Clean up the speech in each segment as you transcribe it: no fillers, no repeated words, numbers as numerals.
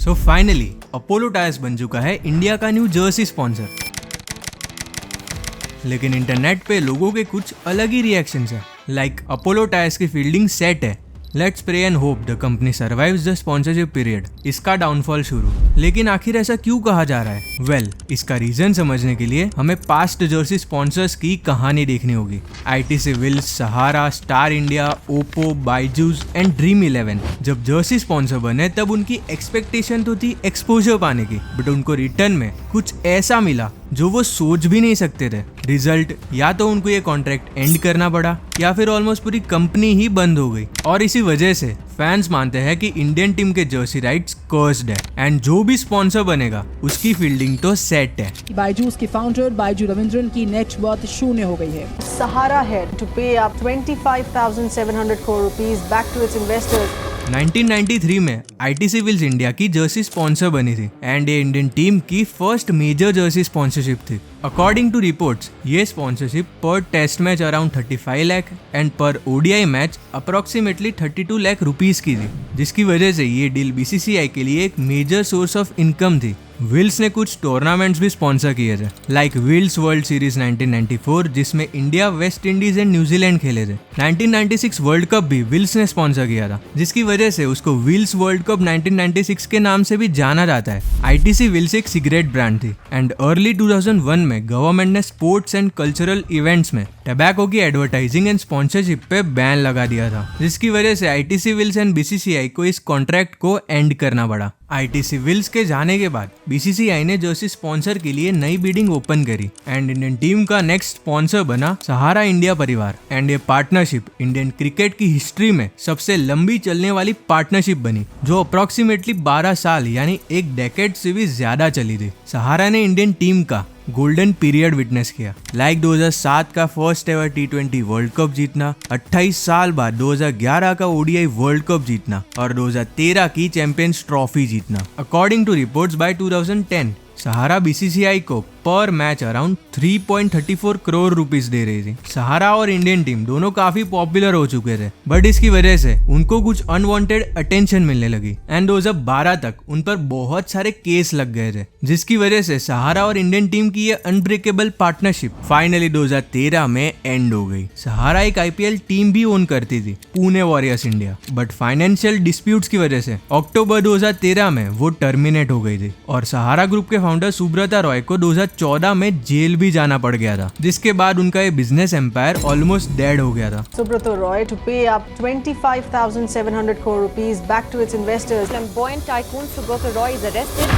So finally Apollo tyres बन चुका है इंडिया का न्यू जर्सी स्पॉन्सर। लेकिन इंटरनेट पे लोगों के कुछ अलग ही रिएक्शंस है। लाइक अपोलो टायर्स की फील्डिंग सेट है, let's pray and hope the company survives the sponsorship period. इसका डाउनफॉल शुरू। लेकिन आखिर ऐसा क्यों कहा जा रहा है? वेल, इसका रीजन समझने के लिए हमें पास्ट जर्सी स्पॉन्सर्स की कहानी देखनी होगी। ITC Wills, Sahara, Star India, Oppo, Byju's and Dream 11 जब जर्सी स्पॉन्सर बने तब उनकी एक्सपेक्टेशन तो थी एक्सपोजर पाने की, बट उनको रिटर्न में कुछ ऐसा मिला जो वो सोच भी नहीं सकते थे। रिजल्ट, या तो उनको ये कॉन्ट्रैक्ट एंड करना पड़ा या फिर ऑलमोस्ट पूरी कंपनी ही बंद हो गई। और इसी वजह से फैंस मानते हैं कि इंडियन टीम के जर्सी राइट्स कर्स्ड है एंड जो भी स्पॉन्सर बनेगा उसकी फील्डिंग तो सेट है। बायजूस के फाउंडर बायजू रविंद्रन की नेट वर्थ शून्य हो गई है। Sahara had to pay up 25,700 crore rupees back to its investors. 1993 में आईटीसी विल्स इंडिया की जर्सी स्पॉन्सर बनी थी एंड ये इंडियन टीम की फर्स्ट मेजर जर्सी स्पॉन्सरशिप थी। अकॉर्डिंग टू रिपोर्ट्स ये sponsorship per test match around 35 lakh and per ODI match approximately 32 lakh rupees की थी, जिसकी वजह से ये डील बीसीसीआई के लिए एक मेजर सोर्स ऑफ इनकम थी। विल्स ने कुछ टूर्नामेंट्स भी स्पॉन्सर किए थे, लाइक विल्स वर्ल्ड सीरीज 1994 जिसमें India, West Indies and New Zealand खेले थे। 1996 वर्ल्ड कप भी विल्स ने स्पॉन्सर किया था, जिसकी वजह से उसको विल्स वर्ल्ड कप 1996 के नाम से भी जाना जाता है। आईटीसी विल्स एक सिगरेट ब्रांड थी एंड अर्ली 2001 में गवर्नमेंट ने स्पोर्ट्स एंड कल्चरल इवेंट्स में टबैको की एडवर्टाइजिंग एंड स्पॉन्सरशिप पे बैन लगा दिया था, जिसकी वजह से आईटीसी विल्स एंड बीसीसीआई को इस कॉन्ट्रैक्ट को एंड करना पड़ा। आईटीसी विल्स के जाने के बाद बीसीसीआई ने जर्सी स्पॉन्सर के लिए नई बिडिंग ओपन करी एंड इंडियन टीम का नेक्स्ट स्पॉन्सर बना सहारा इंडिया परिवार एंड ये पार्टनरशिप इंडियन क्रिकेट की हिस्ट्री में सबसे लंबी चलने वाली पार्टनरशिप बनी, जो अप्रोक्सीमेटली 12 साल यानी एक डेकेड से भी ज्यादा चली थी। सहारा ने इंडियन टीम का गोल्डन पीरियड विटनेस किया, लाइक 2007 का first ever T20 World cup जीतना, 28 साल बाद 2011 का ओडीआई वर्ल्ड कप जीतना और 2013 की चैंपियंस ट्रॉफी जीतना। According to reports by 2010 Sahara BCCI को per match around 3.34 crore rupees दे रही थी। सहारा और इंडियन टीम दोनों काफी पॉपुलर हो चुके थे, बट इसकी वजह से उनको कुछ अनवांटेड अटेंशन मिलने लगी एंड 2012 तक उन पर बहुत सारे केस लग गए थे, जिसकी वजह से सहारा और इंडियन टीम की ये अनब्रेकेबल पार्टनरशिप फाइनली 2013 में एंड हो गई। सहारा एक आईपीएल टीम भी ओन करती थी, Pune warriors India, but financial disputes की वजह से अक्टूबर 2013 में वो टर्मिनेट हो गई थी और सहारा ग्रुप के फाउंडर सुब्रता रॉय को 2014 में जेल भी जाना पड़ गया था, जिसके बाद उनका ये बिजनेस एम्पायर ऑलमोस्ट डेड हो गया था। Subrata Roy to pay up 25,700 crore rupees back to its investors. Flamboyant tycoon Subrata Roy is arrested.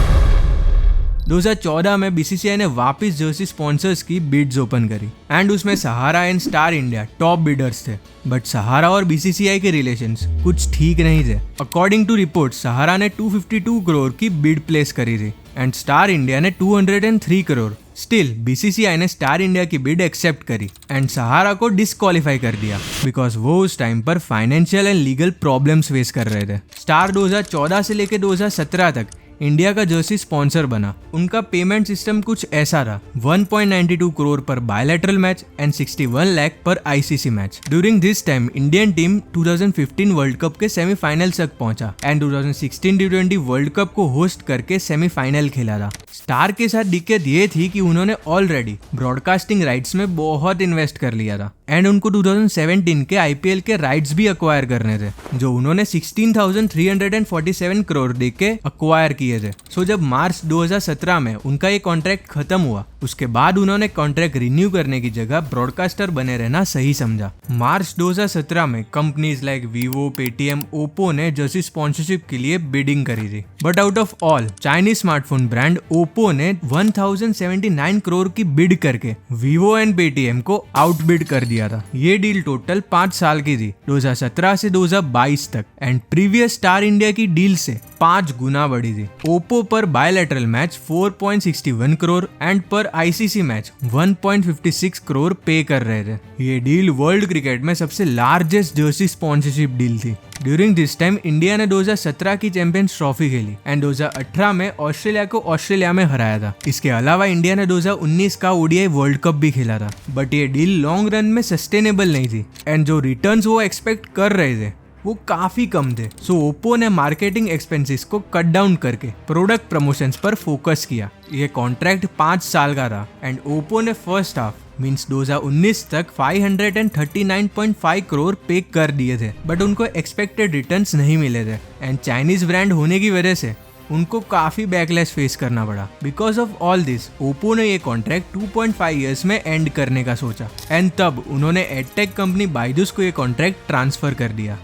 2014 में बीसीसीआई ने वापस जर्सी स्पॉन्सर्स की बिड्स ओपन करी एंड उसमें Sahara and Star India top bidders थे, बट सहारा और बीसीसीआई के रिलेशंस कुछ ठीक नहीं थे। अकॉर्डिंग टू रिपोर्ट सहारा ने 252 करोड़ की बिड प्लेस करी थी एंड स्टार इंडिया ने 203 करोड़। स्टिल बीसीसीआई ने स्टार इंडिया की बिड एक्सेप्ट करी एंड सहारा को डिस्क्वालीफाई कर दिया बिकॉज वो उस टाइम पर financial and legal problems face कर रहे थे। स्टार 2014 से लेकर 2017 तक इंडिया का जर्सी स्पॉन्सर बना। उनका पेमेंट सिस्टम कुछ ऐसा रहा, 1.92 करोड़ पर बायलैटरल मैच एंड 61 लाख पर ICC match. During this time Indian team 2015 world cup के सेमीफाइनल तक पहुंचा एंड 2016 T20 वर्ल्ड कप को होस्ट करके सेमीफाइनल खेला था। स्टार के साथ दिक्कत ये थी कि उन्होंने ऑलरेडी ब्रॉडकास्टिंग राइट्स में बहुत इन्वेस्ट कर लिया था एंड उनको 2017 के आईपीएल के राइट्स भी अक्वायर करने थे, जो उन्होंने 16,347 करोड़ दे के अक्वायर किए थे। सो जब मार्च 2017 में उनका ये कॉन्ट्रैक्ट खत्म हुआ, उसके बाद उन्होंने कॉन्ट्रैक्ट रिन्यू करने की जगह ब्रॉडकास्टर बने रहना सही समझा। मार्च 2017 में companies like Vivo, Paytm, Oppo ने जर्सी स्पॉन्सरशिप के लिए बिडिंग करी थी, but out of all Chinese smartphone brand Oppo ने 1079 करोड़ की बिड करके वीवो एंड पेटीएम को आउटबिड कर दिया था। ये डील टोटल 5 साल की थी, 2017 से 2022 तक एंड प्रीवियस स्टार इंडिया की डील से 5 गुना बढ़ी थी। ओप्पो पर बायलैटरल मैच 4.61 करोड़ एंड पर आईसीसी मैच 1.56 करोड़ पे कर रहे थे। ये डील वर्ल्ड क्रिकेट में सबसे लार्जेस्ट जर्सी स्पॉन्सरशिप डील थी। ड्यूरिंग दिस टाइम इंडिया ने 2017 की चैंपियंस ट्रॉफी खेली एंड 2018 में ऑस्ट्रेलिया को ऑस्ट्रेलिया में हराया था। इसके अलावा इंडिया ने 2019 का ओडीआई वर्ल्ड कप भी खेला था, बट ये डील लॉन्ग रन में सस्टेनेबल नहीं थी एंड जो रिटर्न्स वो एक्सपेक्ट कर रहे थे वो काफी कम थे। सो ओप्पो ने मार्केटिंग एक्सपेंसेस को कट डाउन करके प्रोडक्ट प्रमोशंस पर फोकस किया। ये कॉन्ट्रैक्ट 5 साल का था एंड ओप्पो ने फर्स्ट हाफ मीन्स 2019 तक 539.5 करोड़ पे कर दिए थे, बट उनको एक्सपेक्टेड रिटर्न्स नहीं मिले थे एंड चाइनीज ब्रांड होने की वजह से उनको काफी बैकलैश फेस करना पड़ा। Because of all this Oppo ने ये कॉन्ट्रैक्ट 2.5 इयर्स में एंड करने का सोचा एंड तब उन्होंने एडटेक कंपनी बायजूस को ये कॉन्ट्रैक्ट ट्रांसफर कर दिया।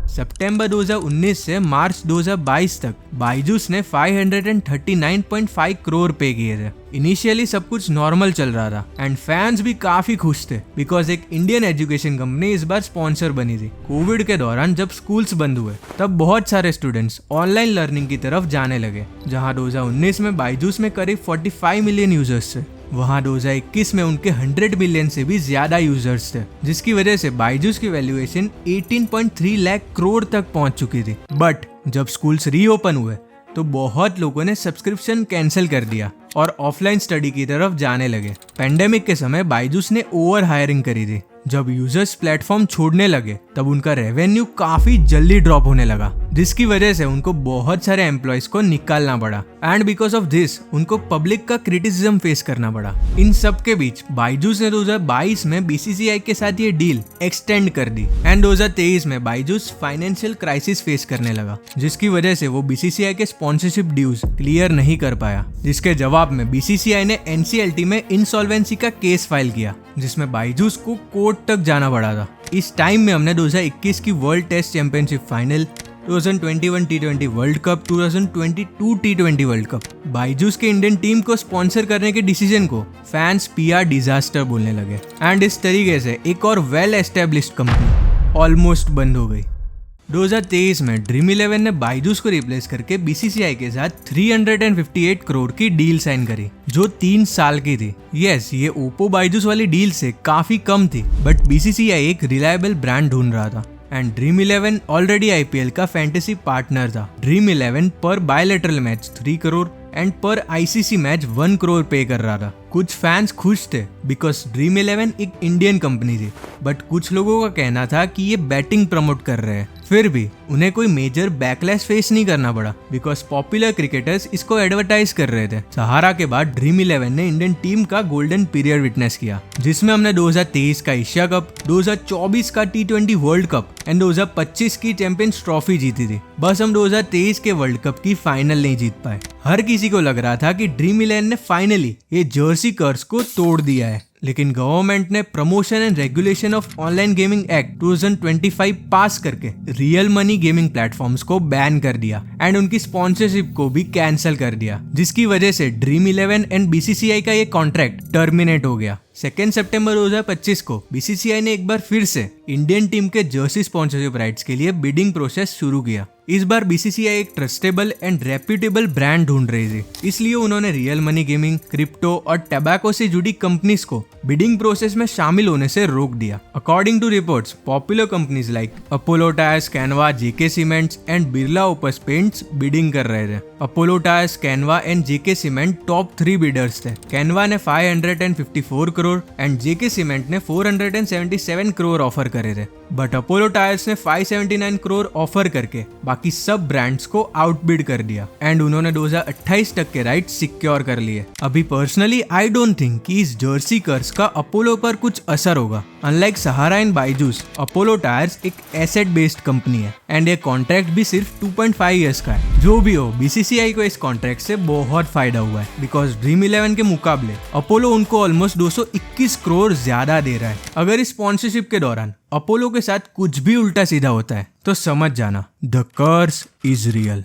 सितंबर 2019 से मार्च 2022 तक बायजूस ने 539.5 करोड़ पे किए थे। इनिशियली सब कुछ नॉर्मल चल रहा था एंड फैंस भी काफी खुश थे बिकॉज एक इंडियन एजुकेशन कंपनी इस बार स्पॉन्सर बनी थी। कोविड के दौरान जब स्कूल्स बंद हुए तब बहुत सारे स्टूडेंट्स ऑनलाइन लर्निंग की तरफ जाने लगे। जहां 2019 में बायजूस में करीब 45 मिलियन यूजर्स थे, वहां 2021 में उनके 100 मिलियन से भी ज्यादा यूजर्स थे, जिसकी वजह से बायजूस की वैल्यूएशन 18.3 लाख करोड़ तक पहुंच चुकी थी। बट जब स्कूल्स रीओपन हुए तो बहुत लोगों ने सब्सक्रिप्शन कैंसिल कर दिया और ऑफलाइन स्टडी की तरफ जाने लगे। पेंडेमिक के समय बायजूस ने ओवर हायरिंग करी थी। जब यूजर्स प्लेटफॉर्म छोड़ने लगे तब उनका रेवेन्यू काफी जल्दी ड्रॉप होने लगा, जिसकी वजह से उनको बहुत सारे एम्प्लॉयज को निकालना पड़ा एंड बिकॉज ऑफ दिस उनको पब्लिक का क्रिटिसिज्म फेस करना पड़ा। इन सब के बीच बायजूस ने 2022 में बीसीसीआई के साथ ये डील एक्सटेंड कर दी एंड 2023 में बायजूस फाइनेंशियल क्राइसिस फेस करने लगा, जिसकी वजह से वो बीसीसीआई के स्पॉन्सरशिप ड्यूज क्लियर नहीं कर पाया। जिसके जवाब में बीसीसीआई ने एनसीएलटी में इंसॉल्वेंसी का केस फाइल किया, जिसमें बायजूस को कोर्ट तक जाना पड़ा था। इस टाइम में हमने 2021 की World Test Championship final, 2021 T20 World Cup, 2022 T20 World Cup, Byju's के इंडियन टीम को स्पॉन्सर करने के डिसीजन को फैंस पीआर डिजास्टर बोलने लगे एंड इस तरीके से एक और वेल एस्टेब्लिश्ड कंपनी ऑलमोस्ट बंद हो गई। 2023 में ड्रीम 11 ने बायजूस को रिप्लेस करके बीसीसीआई के साथ 358 करोड़ की डील साइन करी, जो 3 साल की थी। यस, ये ओप्पो बायजूस वाली डील से काफी कम थी, बट बीसीसीआई एक रिलायबल ब्रांड ढूंढ रहा था एंड ड्रीम 11 ऑलरेडी आईपीएल का फैंटेसी पार्टनर था। ड्रीम 11 पर बायलैटरल मैच 3 करोड़ एंड पर आईसीसी मैच 1 करोड़ पे कर रहा था। कुछ फैंस खुश थे बिकॉज ड्रीम 11 एक इंडियन कंपनी थी, बट कुछ लोगों का कहना था कि ये बैटिंग प्रमोट कर रहे हैं। फिर भी उन्हें कोई मेजर बैकलैश फेस नहीं करना पड़ा बिकॉज पॉपुलर क्रिकेटर्स इसको एडवर्टाइज कर रहे थे। सहारा के बाद ड्रीम 11 ने इंडियन टीम का गोल्डन पीरियड विटनेस किया, जिसमें हमने 2023 का एशिया कप, 2024 का T20 वर्ल्ड कप एंड 2025 की चैंपियंस ट्रॉफी जीती थी। बस हम 2023 के वर्ल्ड कप की फाइनल नहीं जीत पाए। हर किसी को लग रहा था कि ड्रीम 11 ने फाइनली ये जर्सी कर्स को तोड़ दिया है, लेकिन गवर्नमेंट ने promotion and regulation of online gaming act 2025 पास करके रियल मनी गेमिंग प्लेटफॉर्म्स को बैन कर दिया एंड उनकी स्पॉन्सरशिप को भी कैंसिल कर दिया, जिसकी वजह से ड्रीम 11 एंड बीसीसीआई का ये कॉन्ट्रैक्ट टर्मिनेट हो गया। 2 सितंबर 2025 को बीसीसीआई ने एक बार फिर से इंडियन टीम के जर्सी स्पॉन्सरशिप राइट्स के लिए बिडिंग प्रोसेस शुरू किया। इस बार बीसीसीआई एक ट्रस्टेबल एंड रेप्यूटेबल ब्रांड ढूंढ रही थी, इसलिए उन्होंने रियल मनी गेमिंग, क्रिप्टो और टैबाको से जुड़ी कंपनीज को बिडिंग प्रोसेस में शामिल होने से रोक दिया। According to reports, popular companies like Apollo Tyres, Canva, JK Cements and Birla Opus paints bidding कर रहे थे। Apollo Tyres, Canva and JK Cement top 3 bidders थे। कैनवा ने 554 करोड़ एंड जेके सीमेंट ने 477 करोड़ ऑफर करे थे, बट अपोलो टायर्स ने 579 crore offer करके बाकी सब ब्रांड्स को आउटबिड कर दिया एंड उन्होंने 2028 तक के राइट सिक्योर कर लिए। अभी पर्सनली आई डोंट थिंक कि इस जर्सी कर्स का अपोलो पर कुछ असर होगा। Unlike Sahara and Byju's, Apollo tyres एक एसेट बेस्ड कंपनी है एंड ये कॉन्ट्रैक्ट भी सिर्फ 2.5 इयर्स का है। जो भी हो, बीसीसीआई को इस कॉन्ट्रैक्ट से बहुत फायदा हुआ है बिकॉज ड्रीम 11 के मुकाबले अपोलो उनको ऑलमोस्ट 221 करोड़ ज्यादा दे रहा है। अगर इस स्पॉन्सरशिप के दौरान अपोलो के साथ कुछ भी उल्टा सीधा होता है तो समझ जाना द कर्स इज रियल।